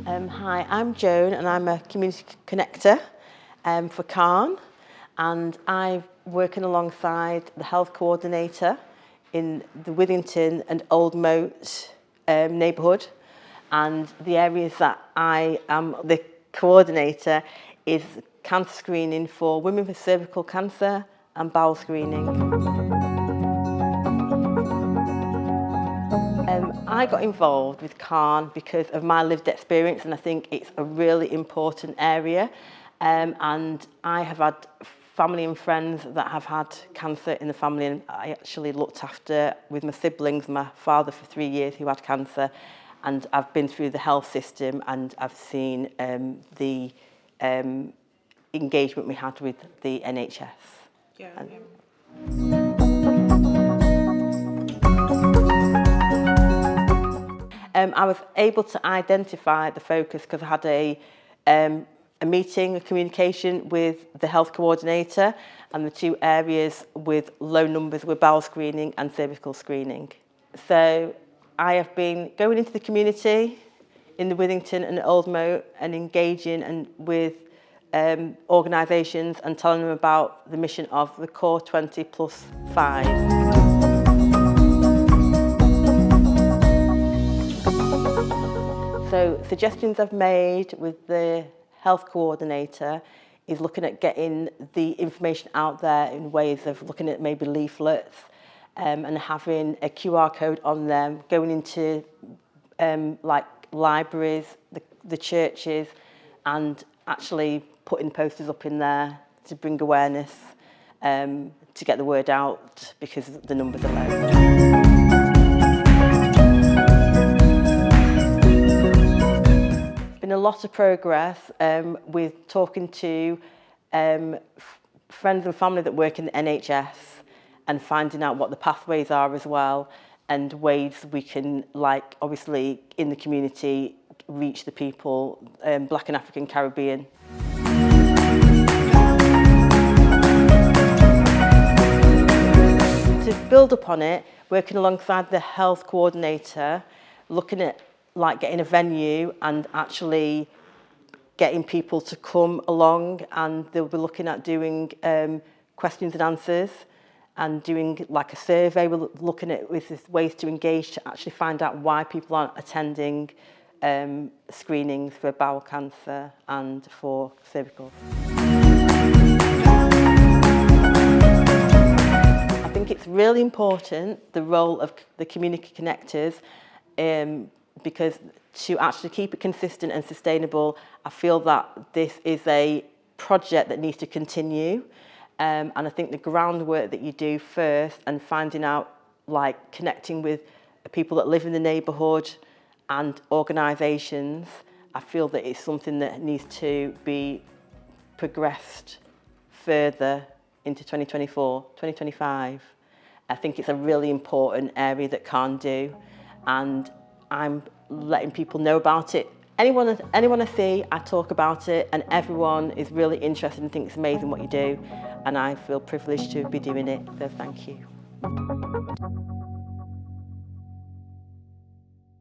Hi, I'm Joan and I'm a Community Connector for Cairn, and I'm working alongside the Health Coordinator in the Withington and Old Moat neighbourhood, and the areas that I am the coordinator is cancer screening for women with cervical cancer and bowel screening. I got involved with Cairn because of my lived experience, and I think it's a really important area. And I have had family and friends that have had cancer in the family, and I actually looked after with my siblings, my father for 3 years who had cancer, and I've been through the health system and I've seen the engagement we had with the NHS. I was able to identify the focus because I had a meeting, a communication with the health coordinator, and the two areas with low numbers were bowel screening and cervical screening. So I have been going into the community in the Withington and Old Moat and engaging with organisations and telling them about the mission of the Core20plus5. So suggestions I've made with the health coordinator is looking at getting the information out there in ways of looking at maybe leaflets and having a QR code on them, going into like libraries, the churches, and actually putting posters up in there to bring awareness, to get the word out because the numbers are low. Been a lot of progress with talking to friends and family that work in the NHS and finding out what the pathways are as well, and ways we can, like obviously in the community, reach the people, Black and African Caribbean. To build upon it, working alongside the health coordinator, looking at like getting a venue and actually getting people to come along, and they'll be looking at doing questions and answers and doing like a survey. We're looking at with ways to engage to actually find out why people aren't attending screenings for bowel cancer and for cervical. I think it's really important, the role of the community connectors, because to actually keep it consistent and sustainable, I feel that this is a project that needs to continue. And I think the groundwork that you do first and finding out, like connecting with people that live in the neighbourhood and organisations, I feel that it's something that needs to be progressed further into 2024, 2025. I think it's a really important area that Cairn do, and I'm letting people know about it. Anyone I see, I talk about it, and everyone is really interested and thinks it's amazing what you do, and I feel privileged to be doing it, so thank you.